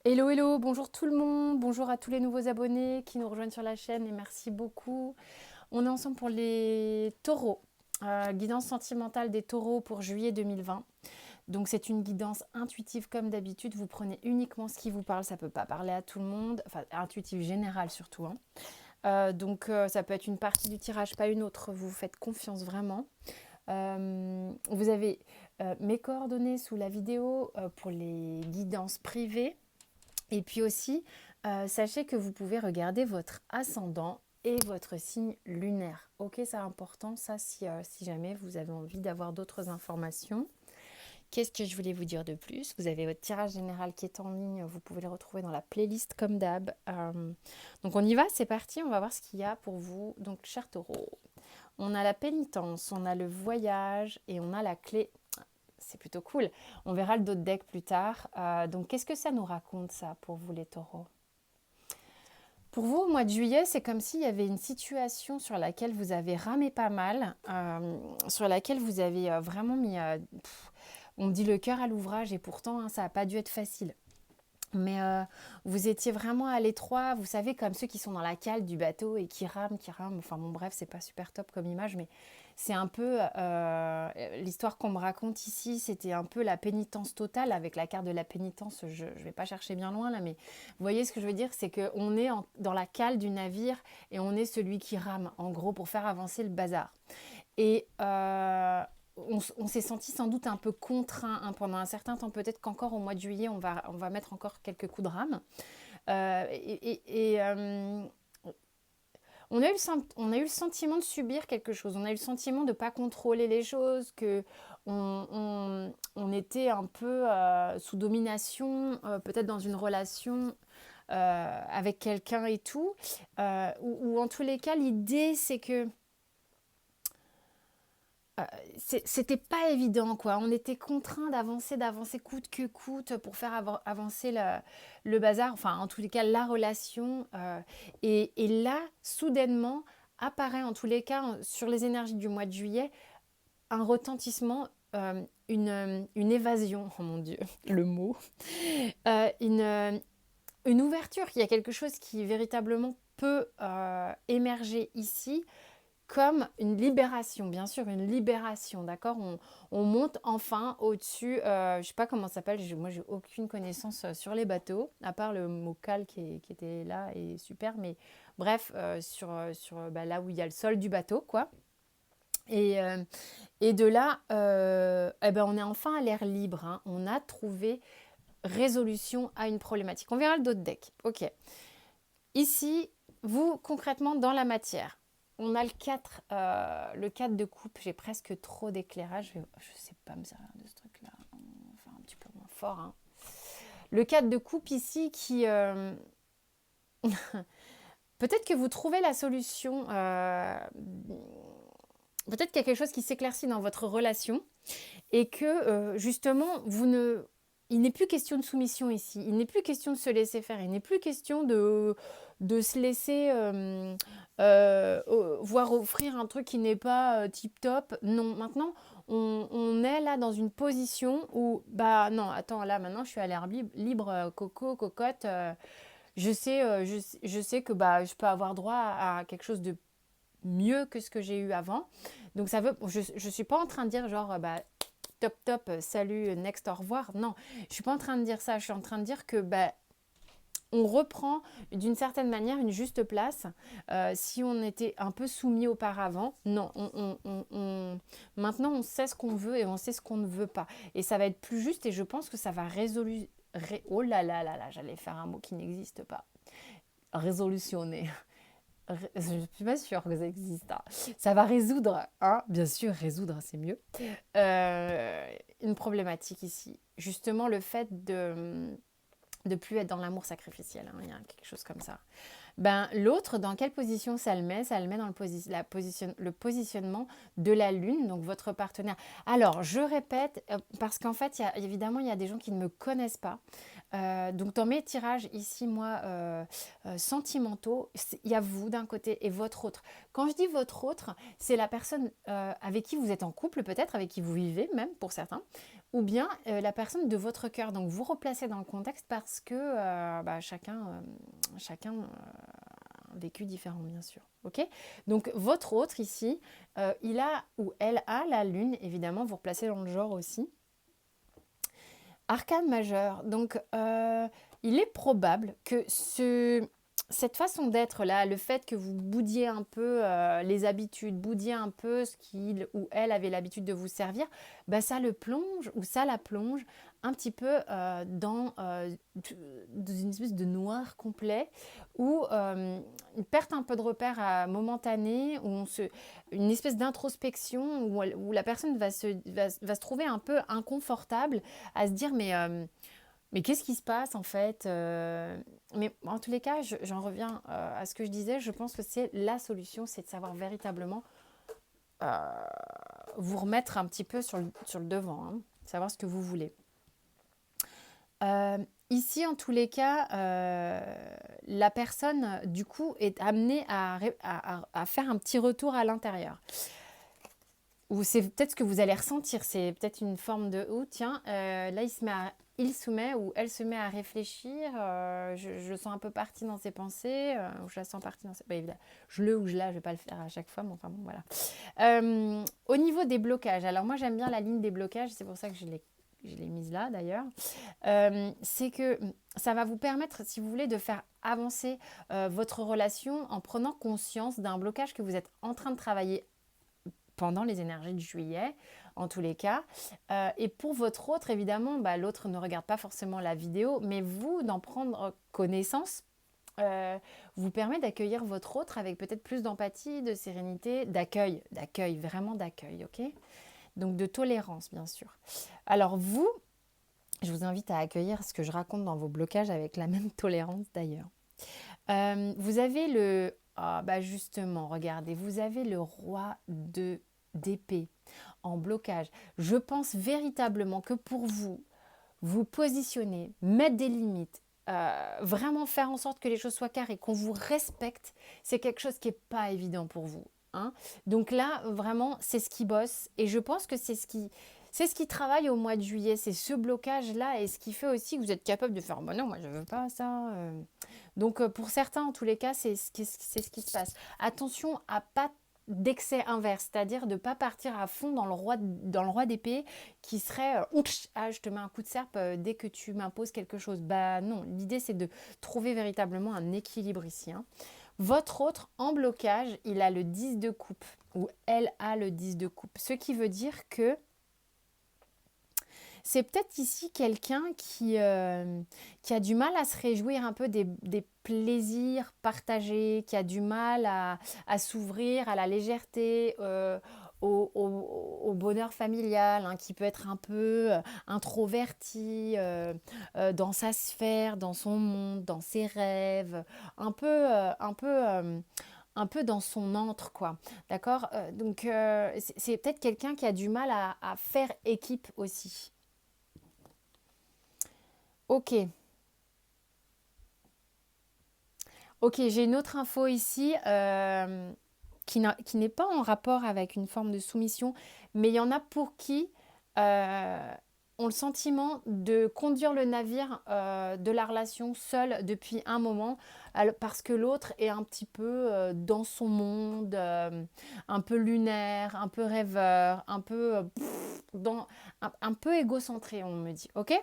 Hello, hello, bonjour tout le monde, bonjour à tous les nouveaux abonnés qui nous rejoignent sur la chaîne et merci beaucoup. On est ensemble pour les taureaux, guidance sentimentale des taureaux pour juillet 2020. Donc c'est une guidance intuitive comme d'habitude, vous prenez uniquement ce qui vous parle, ça ne peut pas parler à tout le monde, enfin intuitive générale surtout, hein. Ça peut être une partie du tirage, pas une autre, vous faites confiance vraiment. Vous avez mes coordonnées sous la vidéo pour les guidances privées. Et puis aussi, sachez que vous pouvez regarder votre ascendant et votre signe lunaire. Ok, c'est important, ça, si jamais vous avez envie d'avoir d'autres informations. Qu'est-ce que je voulais vous dire de plus? Vous avez votre tirage général qui est en ligne, vous pouvez le retrouver dans la playlist comme d'hab. Donc on y va, c'est parti, on va voir ce qu'il y a pour vous. Donc, cher taureau, on a la pénitence, on a le voyage et on a la clé. C'est plutôt cool. On verra le dos de deck plus tard. Donc, qu'est-ce que ça nous raconte, ça, pour vous, les taureaux? Pour vous, au mois de juillet, c'est comme s'il y avait une situation sur laquelle vous avez ramé pas mal, sur laquelle vous avez vraiment mis, on dit le cœur à l'ouvrage, et pourtant, hein, ça n'a pas dû être facile. Mais vous étiez vraiment à l'étroit, vous savez, comme ceux qui sont dans la cale du bateau et qui rament, qui rament. Enfin bon, bref, c'est pas super top comme image, mais c'est un peu l'histoire qu'on me raconte ici, c'était un peu la pénitence totale avec la carte de la pénitence. Je vais pas chercher bien loin là, mais vous voyez ce que je veux dire, c'est qu'on est dans la cale du navire et on est celui qui rame, en gros, pour faire avancer le bazar. Et on s'est senti sans doute un peu contraint, hein, pendant un certain temps. Peut-être qu'encore au mois de juillet, on va mettre encore quelques coups de rame. On a, eu on a eu le sentiment de subir quelque chose. On a eu le sentiment de ne pas contrôler les choses, que on était un peu sous domination, peut-être dans une relation avec quelqu'un et tout. Ou en tous les cas, l'idée, c'est que c'était pas évident, quoi. On était contraint d'avancer coûte que coûte pour faire avancer le bazar, enfin en tous les cas la relation. Et là, soudainement, apparaît en tous les cas sur les énergies du mois de juillet un retentissement, une évasion, oh mon Dieu, le mot, euh, une, euh, une ouverture. Il y a quelque chose qui véritablement peut émerger ici comme une libération, bien sûr, une libération, d'accord. On monte enfin au-dessus, je ne sais pas comment ça s'appelle, moi j'ai aucune connaissance sur les bateaux, à part le mot cale qui était là et super, mais bref, sur là où il y a le sol du bateau, quoi. Et, euh, et de là, eh ben, on est enfin à l'air libre, hein. On a trouvé résolution à une problématique. On verra le dos de deck, ok. Ici, vous, concrètement, dans la matière, on a le 4 de coupe. J'ai presque trop d'éclairage. Je ne sais pas me servir de ce truc-là. Enfin, un petit peu moins fort, hein. Le 4 de coupe ici qui... peut-être que vous trouvez la solution. Peut-être qu'il y a quelque chose qui s'éclaircit dans votre relation et que, justement, vous ne... Il n'est plus question de soumission ici. Il n'est plus question de se laisser faire. Il n'est plus question de se laisser voire offrir un truc qui n'est pas tip top. Non, maintenant, on est là dans une position où, bah non, attends, là maintenant, je suis à l'air libre, coco, cocotte. Je sais que bah, je peux avoir droit à quelque chose de mieux que ce que j'ai eu avant. Donc ça veut, je ne suis pas en train de dire genre, bah, top top, salut, next, au revoir. Non, je suis pas en train de dire ça. Je suis en train de dire que bah, on reprend d'une certaine manière une juste place. Si on était un peu soumis auparavant, non, maintenant on sait ce qu'on veut et on sait ce qu'on ne veut pas. Et ça va être plus juste et je pense que ça va oh là là là là, j'allais faire un mot qui n'existe pas. Résolutionner. Je ne suis pas sûre que ça existe, hein. Ça va résoudre, hein, bien sûr, résoudre, c'est mieux. Une problématique ici. Justement, le fait de plus être dans l'amour sacrificiel, hein, il y a quelque chose comme ça. Ben, l'autre, dans quelle position ça le met? Ça le met dans le positionnement de la Lune, donc votre partenaire. Alors, je répète, parce qu'en fait, évidemment, il y a des gens qui ne me connaissent pas. Donc, dans mes tirages ici, moi, sentimentaux, il y a vous d'un côté et votre autre. Quand je dis votre autre, c'est la personne avec qui vous êtes en couple, peut-être, avec qui vous vivez même, pour certains, ou bien la personne de votre cœur. Donc vous replacez dans le contexte parce que chacun a un vécu différent, bien sûr. Ok. Donc votre autre ici, il a ou elle a la lune, évidemment, vous replacez dans le genre aussi. Arcane majeur. Donc il est probable que cette façon d'être là, le fait que vous boudiez un peu les habitudes, boudiez un peu ce qu'il ou elle avait l'habitude de vous servir, bah, ça le plonge ou ça la plonge un petit peu dans une espèce de noir complet ou une perte un peu de repère momentanée, une espèce d'introspection où la personne va se trouver un peu inconfortable à se dire mais qu'est-ce qui se passe en fait Mais en tous les cas, j'en reviens à ce que je disais, je pense que c'est la solution, c'est de savoir véritablement vous remettre un petit peu sur le devant, hein, savoir ce que vous voulez. Ici, en tous les cas, la personne, du coup, est amenée à faire un petit retour à l'intérieur. Ou c'est peut-être ce que vous allez ressentir, c'est peut-être une forme de « Oh tiens, là il se met ou elle se met à réfléchir, je sens un peu partie dans ses pensées, ou je la sens partie dans ses... Bah, évidemment, je ne vais pas le faire à chaque fois, mais enfin bon, voilà. Au niveau des blocages, alors moi j'aime bien la ligne des blocages, c'est pour ça que je l'ai mise là d'ailleurs, c'est que ça va vous permettre, si vous voulez, de faire avancer votre relation en prenant conscience d'un blocage que vous êtes en train de travailler pendant les énergies de juillet, en tous les cas. Et pour votre autre, évidemment, l'autre ne regarde pas forcément la vidéo, mais vous, d'en prendre connaissance, vous permet d'accueillir votre autre avec peut-être plus d'empathie, de sérénité, d'accueil, vraiment d'accueil, ok ? Donc de tolérance, bien sûr. Alors vous, je vous invite à accueillir ce que je raconte dans vos blocages avec la même tolérance d'ailleurs. Vous avez justement, regardez, vous avez le roi d'épée en blocage. Je pense véritablement que pour vous positionner, mettre des limites, vraiment faire en sorte que les choses soient carrées, qu'on vous respecte, c'est quelque chose qui n'est pas évident pour vous. Hein. Donc là, vraiment, c'est ce qui bosse. Et je pense que c'est ce qui travaille au mois de juillet. C'est ce blocage-là et ce qui fait aussi que vous êtes capable de faire « non, moi je ne veux pas ça ». Donc pour certains, en tous les cas, c'est ce qui se passe. Attention à pas d'excès inverse, c'est-à-dire de ne pas partir à fond dans le roi d'épée qui serait je te mets un coup de serpe dès que tu m'imposes quelque chose. Bah non, l'idée c'est de trouver véritablement un équilibre ici. Hein. Votre autre en blocage, il a le 10 de coupe ou elle a le 10 de coupe, ce qui veut dire que c'est peut-être ici quelqu'un qui a du mal à se réjouir un peu des plaisirs partagés, qui a du mal à s'ouvrir à la légèreté, au bonheur familial, hein, qui peut être un peu introverti dans sa sphère, dans son monde, dans ses rêves, un peu dans son antre, quoi. D'accord. Donc, c'est peut-être quelqu'un qui a du mal à faire équipe aussi. Ok. Ok, j'ai une autre info ici qui n'est pas en rapport avec une forme de soumission, mais il y en a pour qui ont le sentiment de conduire le navire de la relation seul depuis un moment, parce que l'autre est un petit peu dans son monde, un peu lunaire, un peu rêveur, un peu, un peu égocentré, on me dit. Ok ?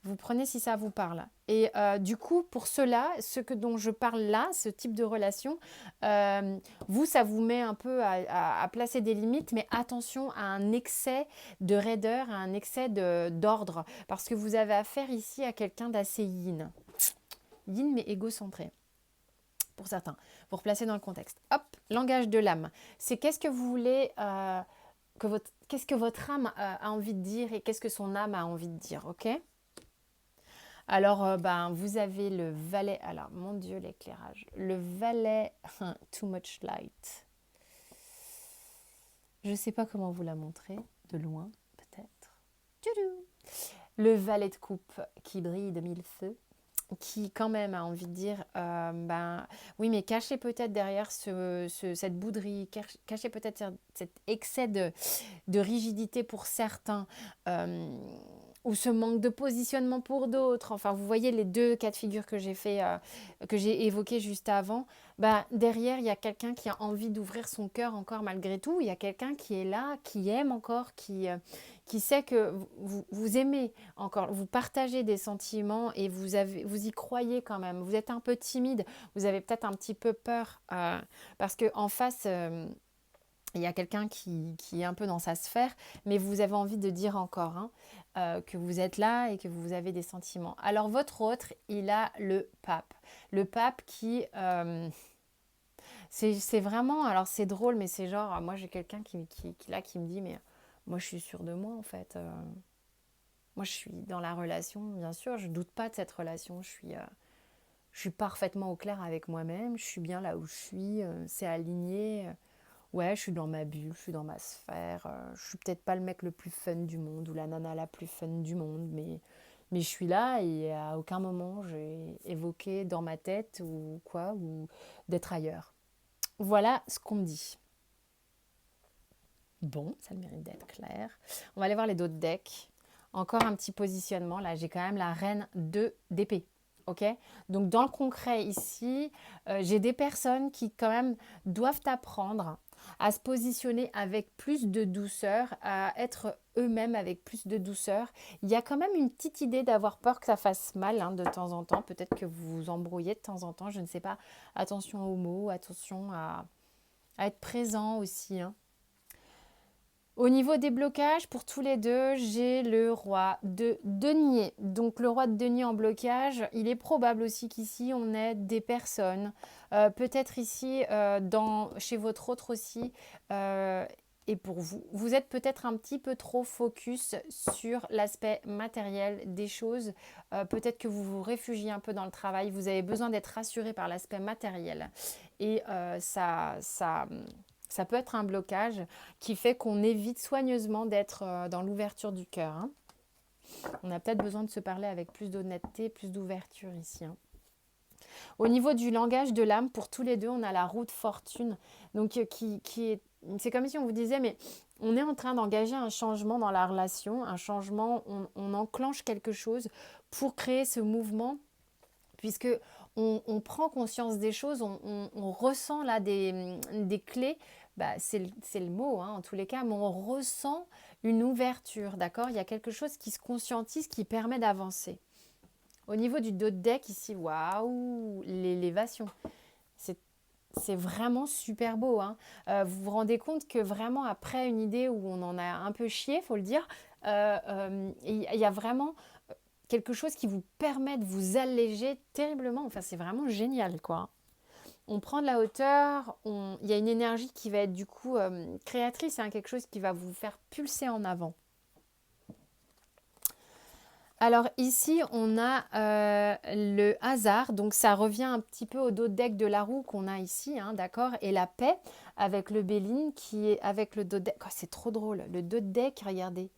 Vous prenez si ça vous parle. Et du coup, pour cela, dont je parle là, ce type de relation, ça vous met un peu à placer des limites, mais attention à un excès de raideur, à un excès d'ordre, parce que vous avez affaire ici à quelqu'un d'assez yin. Yin, mais égocentré, pour certains. Vous replacez dans le contexte. Hop, langage de l'âme. C'est qu'est-ce que vous voulez... qu'est-ce que votre âme a envie de dire et qu'est-ce que son âme a envie de dire, ok ? Alors, vous avez le valet. Alors, mon Dieu, l'éclairage. Le valet, too much light. Je ne sais pas comment vous la montrer. De loin, peut-être. Tchoudou. Le valet de coupe qui brille de mille feux. qui quand même a envie de dire, ben oui, mais cachez peut-être derrière cette bouderie, cachez peut-être cet excès de rigidité pour certains, euh, ou ce manque de positionnement pour d'autres. Enfin, vous voyez les deux cas de figure que j'ai évoqués juste avant. Bah, derrière, il y a quelqu'un qui a envie d'ouvrir son cœur encore malgré tout. Il y a quelqu'un qui est là, qui aime encore, qui sait que vous aimez encore, vous partagez des sentiments et vous y croyez quand même. Vous êtes un peu timide, vous avez peut-être un petit peu peur parce qu'en face, il y a quelqu'un qui est un peu dans sa sphère, mais vous avez envie de dire encore que vous êtes là et que vous avez des sentiments. Alors votre autre, il a le pape. Le pape qui... c'est vraiment... Alors c'est drôle, mais c'est genre... Moi j'ai quelqu'un qui me dit, mais moi je suis sûre de moi en fait. Moi je suis dans la relation, bien sûr, je ne doute pas de cette relation. Je suis parfaitement au clair avec moi-même, je suis bien là où je suis, c'est aligné. Ouais, je suis dans ma bulle, je suis dans ma sphère. Je suis peut-être pas le mec le plus fun du monde ou la nana la plus fun du monde, mais je suis là et à aucun moment j'ai évoqué dans ma tête ou quoi, ou d'être ailleurs. Voilà ce qu'on me dit. Bon, ça le mérite d'être clair. On va aller voir les d'autres decks. Encore un petit positionnement. Là, j'ai quand même la reine de d'épée. Ok. Donc, dans le concret ici, j'ai des personnes qui quand même doivent apprendre à se positionner avec plus de douceur, à être eux-mêmes avec plus de douceur. Il y a quand même une petite idée d'avoir peur que ça fasse mal de temps en temps. Peut-être que vous vous embrouillez de temps en temps. Je ne sais pas. Attention aux mots, attention à être présent aussi. Au niveau des blocages, pour tous les deux, j'ai le roi de denier. Donc le roi de denier en blocage, il est probable aussi qu'ici, on ait des personnes, peut-être ici, chez votre autre aussi, et pour vous. Vous êtes peut-être un petit peu trop focus sur l'aspect matériel des choses. Peut-être que vous vous réfugiez un peu dans le travail. Vous avez besoin d'être rassuré par l'aspect matériel. Et ça peut être un blocage qui fait qu'on évite soigneusement d'être dans l'ouverture du cœur. On a peut-être besoin de se parler avec plus d'honnêteté, plus d'ouverture ici. Au niveau du langage de l'âme, pour tous les deux, on a la roue de fortune. Donc, c'est comme si on vous disait, mais on est en train d'engager un changement dans la relation, un changement, on enclenche quelque chose pour créer ce mouvement, puisque on prend conscience des choses, on ressent là des clés. Bah, c'est le mot en tous les cas, mais on ressent une ouverture, d'accord? Il y a quelque chose qui se conscientise, qui permet d'avancer. Au niveau du dos de deck ici, waouh, l'élévation. C'est vraiment super beau. Vous vous rendez compte que vraiment après une idée où on en a un peu chié, faut le dire, il y a vraiment quelque chose qui vous permet de vous alléger terriblement. Enfin, c'est vraiment génial, quoi. On prend de la hauteur, il y a une énergie qui va être du coup créatrice, quelque chose qui va vous faire pulser en avant. Alors ici, on a le hasard, donc ça revient un petit peu au dos de deck de la roue qu'on a ici, d'accord? Et la paix avec le Béline qui est avec le dos de deck. Oh, c'est trop drôle, le dos de deck, regardez.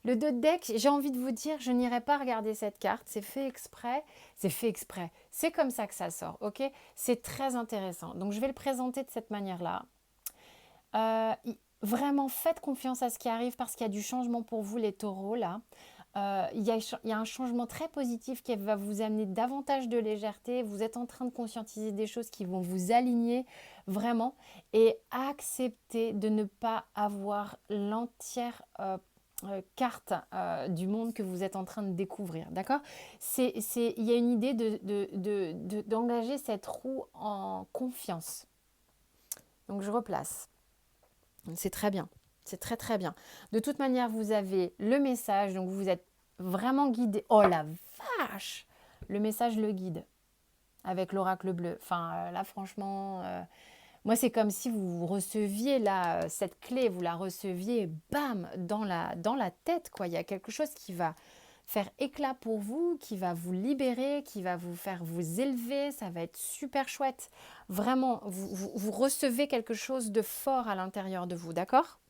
Le dos de deck, j'ai envie de vous dire, je n'irai pas regarder cette carte, c'est fait exprès, c'est comme ça que ça sort, ok? C'est très intéressant, donc je vais le présenter de cette manière-là. Vraiment, faites confiance à ce qui arrive parce qu'il y a du changement pour vous les taureaux là. Il y a un changement très positif qui va vous amener davantage de légèreté. Vous êtes en train de conscientiser des choses qui vont vous aligner vraiment et accepter de ne pas avoir l'entière carte du monde que vous êtes en train de découvrir. D'accord? Il y a une idée d'engager cette roue en confiance. Donc je replace. C'est très bien. C'est très très bien. De toute manière, vous avez le message, donc vous êtes vraiment guidé. Oh la vache! Le message le guide avec l'oracle bleu. Enfin, là, franchement, moi, c'est comme si vous receviez là, cette clé, vous la receviez, bam, dans la tête, quoi. Il y a quelque chose qui va faire éclat pour vous, qui va vous libérer, qui va vous faire vous élever. Ça va être super chouette. Vraiment, vous recevez quelque chose de fort à l'intérieur de vous, d'accord?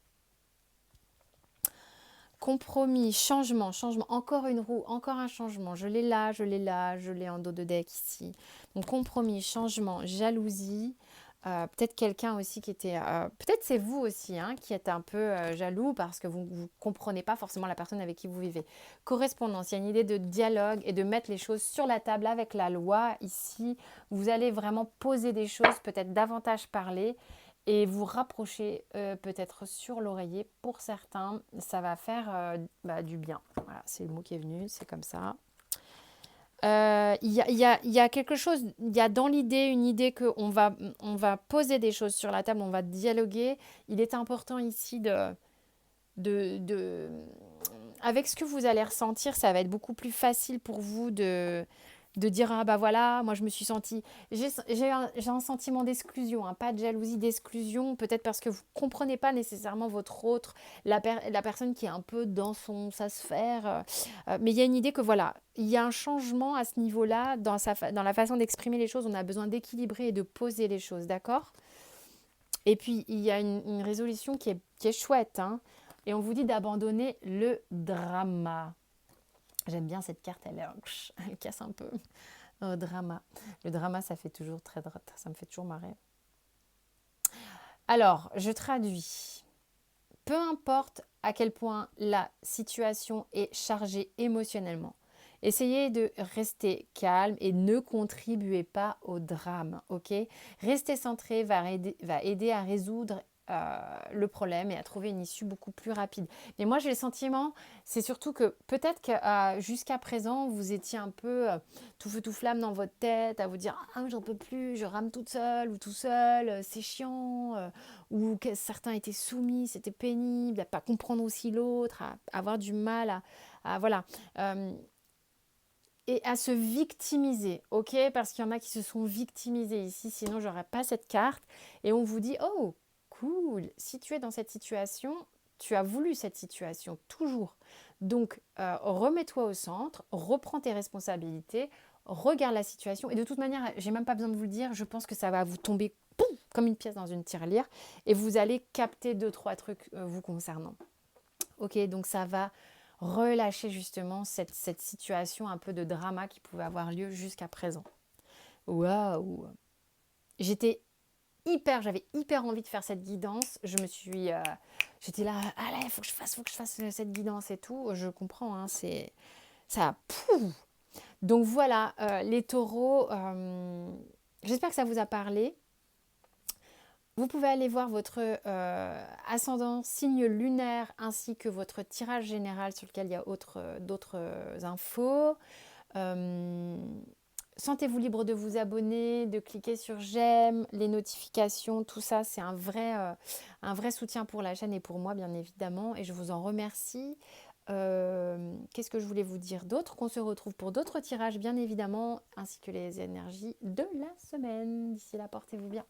Compromis, changement, changement, encore une roue, encore un changement. Je l'ai là, je l'ai là, je l'ai en dos de deck ici. Donc compromis, changement, jalousie. Peut-être quelqu'un aussi qui était... peut-être c'est vous aussi hein, qui êtes un peu jaloux parce que vous ne comprenez pas forcément la personne avec qui vous vivez. Correspondance, il y a une idée de dialogue et de mettre les choses sur la table avec la loi. Ici, vous allez vraiment poser des choses, peut-être davantage parler et vous rapprocher peut-être sur l'oreiller. Pour certains, ça va faire du bien. Voilà, c'est le mot qui est venu, c'est comme ça. Il y a quelque chose, il y a dans l'idée une idée on va poser des choses sur la table, on va dialoguer. Il est important ici de avec ce que vous allez ressentir, ça va être beaucoup plus facile pour vous de dire ah bah voilà, moi je me suis sentie, j'ai un sentiment d'exclusion, hein, pas de jalousie, d'exclusion, peut-être parce que vous comprenez pas nécessairement votre autre, la personne qui est un peu dans sa sphère, mais il y a une idée que voilà, il y a un changement à ce niveau-là, dans la façon d'exprimer les choses, on a besoin d'équilibrer et de poser les choses, d'accord? Et puis il y a une résolution qui est chouette, hein, et on vous dit d'abandonner le drama. J'aime bien cette carte, elle casse un peu. Drama. Le drama, ça fait toujours ça me fait toujours marrer. Alors, je traduis. Peu importe à quel point la situation est chargée émotionnellement, essayez de rester calme et ne contribuez pas au drame, ok? Rester centré va aider à résoudre le problème et à trouver une issue beaucoup plus rapide. Mais moi, j'ai le sentiment, c'est surtout que peut-être que jusqu'à présent, vous étiez un peu tout feu tout flamme dans votre tête, à vous dire ah j'en peux plus, je rame toute seule ou tout seul, c'est chiant, ou que certains étaient soumis, c'était pénible, à pas comprendre aussi l'autre, à avoir du mal voilà. Et à se victimiser, ok? Parce qu'il y en a qui se sont victimisés ici, sinon j'aurais pas cette carte. Et on vous dit, oh, cool, si tu es dans cette situation, tu as voulu cette situation, toujours. Donc, remets-toi au centre, reprends tes responsabilités, regarde la situation. Et de toute manière, j'ai même pas besoin de vous le dire, je pense que ça va vous tomber poum, comme une pièce dans une tirelire et vous allez capter 2-3 trucs vous concernant. Ok, donc ça va relâcher justement cette situation un peu de drama qui pouvait avoir lieu jusqu'à présent. Waouh! J'avais hyper envie de faire cette guidance. J'étais là, allez, faut que je fasse cette guidance et tout. Je comprends, hein, c'est ça. Donc voilà, les taureaux. J'espère que ça vous a parlé. Vous pouvez aller voir votre ascendant, signe lunaire, ainsi que votre tirage général sur lequel il y a d'autres infos. Sentez-vous libre de vous abonner, de cliquer sur j'aime, les notifications, tout ça, c'est un vrai soutien pour la chaîne et pour moi, bien évidemment. Et je vous en remercie. Qu'est-ce que je voulais vous dire d'autre? Qu'on se retrouve pour d'autres tirages, bien évidemment, ainsi que les énergies de la semaine. D'ici là, portez-vous bien.